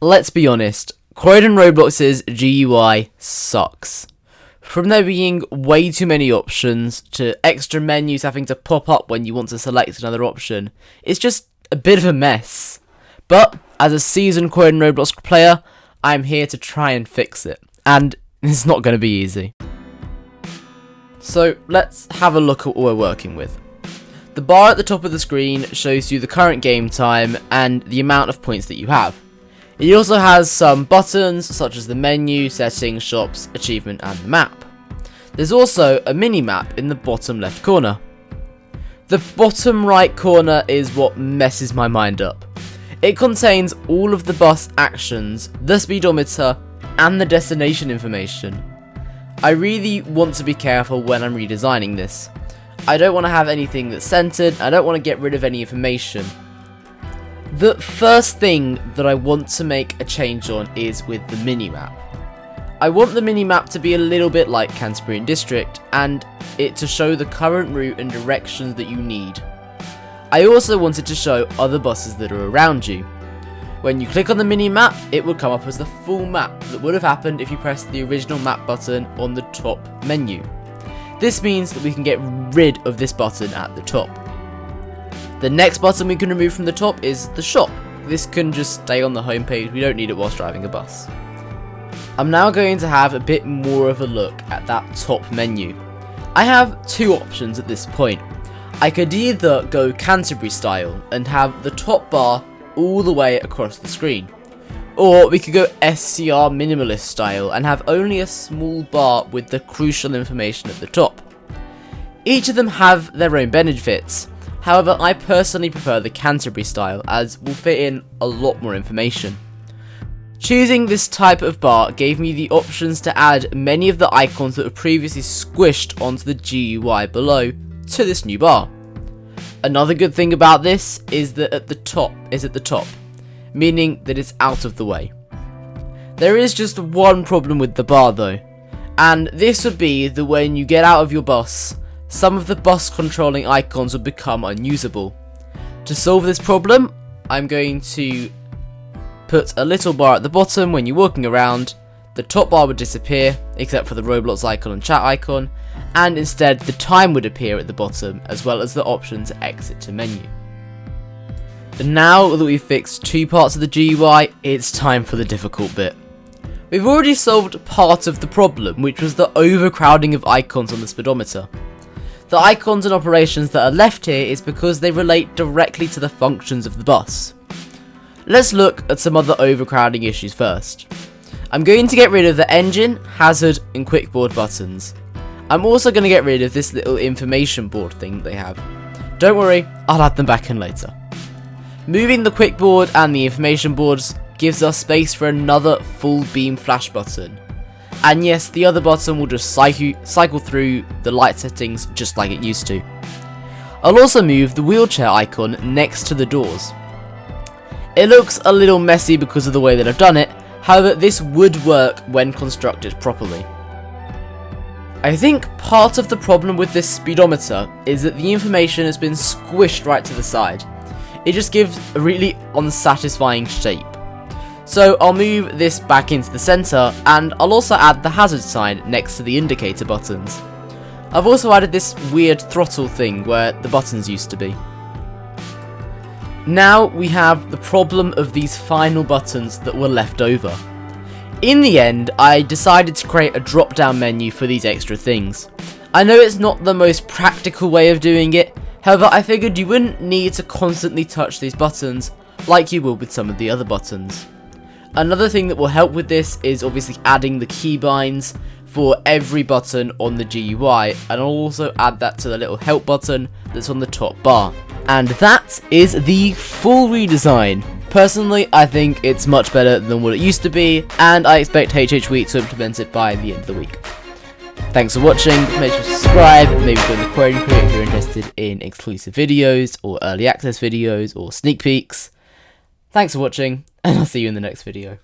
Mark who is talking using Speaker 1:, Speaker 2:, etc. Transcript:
Speaker 1: Let's be honest, Croydon Roblox's GUI sucks. From there being way too many options, to extra menus having to pop up when you want to select another option, it's just a bit of a mess. But, as a seasoned Croydon Roblox player, I'm here to try and fix it, and it's not going to be easy. So, let's have a look at what we're working with. The bar at the top of the screen shows you the current game time and the amount of points that you have. It also has some buttons such as the menu, settings, shops, achievement and the map. There's also a mini-map in the bottom left corner. The bottom right corner is what messes my mind up. It contains all of the bus actions, the speedometer and the destination information. I really want to be careful when I'm redesigning this. I don't want to have anything that's centered, I don't want to get rid of any information. The first thing that I want to make a change on is with the minimap. I want the minimap to be a little bit like Canterbury District and it to show the current route and directions that you need. I also wanted to show other buses that are around you. When you click on the minimap, it will come up as the full map that would have happened if you pressed the original map button on the top menu. This means that we can get rid of this button at the top. The next button we can remove from the top is the shop. This can just stay on the home page, we don't need it whilst driving a bus. I'm now going to have a bit more of a look at that top menu. I have two options at this point. I could either go Canterbury style and have the top bar all the way across the screen. Or we could go SCR minimalist style and have only a small bar with the crucial information at the top. Each of them have their own benefits. However, I personally prefer the Canterbury style as will fit in a lot more information. Choosing this type of bar gave me the options to add many of the icons that were previously squished onto the GUI below to this new bar. Another good thing about this is that at the top, meaning that it's out of the way. There is just one problem with the bar though, and this would be that when you get out of your bus, some of the bus controlling icons would become unusable. To solve this problem, I'm going to put a little bar at the bottom when you're walking around. The top bar would disappear, except for the Roblox icon and chat icon, and instead the time would appear at the bottom, as well as the option to exit to menu. And now that we've fixed two parts of the GUI, it's time for the difficult bit. We've already solved part of the problem, which was the overcrowding of icons on the speedometer. The icons and operations that are left here is because they relate directly to the functions of the bus. Let's look at some other overcrowding issues first. I'm going to get rid of the engine, hazard and quick board buttons. I'm also going to get rid of this little information board thing that they have. Don't worry, I'll add them back in later. Moving the quick board and the information boards gives us space for another full beam flash button. And yes, the other button will just cycle through the light settings just like it used to. I'll also move the wheelchair icon next to the doors. It looks a little messy because of the way that I've done it, however this would work when constructed properly. I think part of the problem with this speedometer is that the information has been squished right to the side. It just gives a really unsatisfying shape. So I'll move this back into the centre, and I'll also add the hazard sign next to the indicator buttons. I've also added this weird throttle thing where the buttons used to be. Now we have the problem of these final buttons that were left over. In the end, I decided to create a drop-down menu for these extra things. I know it's not the most practical way of doing it, however I figured you wouldn't need to constantly touch these buttons like you will with some of the other buttons. Another thing that will help with this is obviously adding the keybinds for every button on the GUI, and I'll also add that to the little help button that's on the top bar. And that is the full redesign. Personally, I think it's much better than what it used to be, and I expect HHWeek to implement it by the end of the week. Thanks for watching, make sure to subscribe, maybe join the Croydon crew if you're interested in exclusive videos, or early access videos, or sneak peeks. Thanks for watching, and I'll see you in the next video.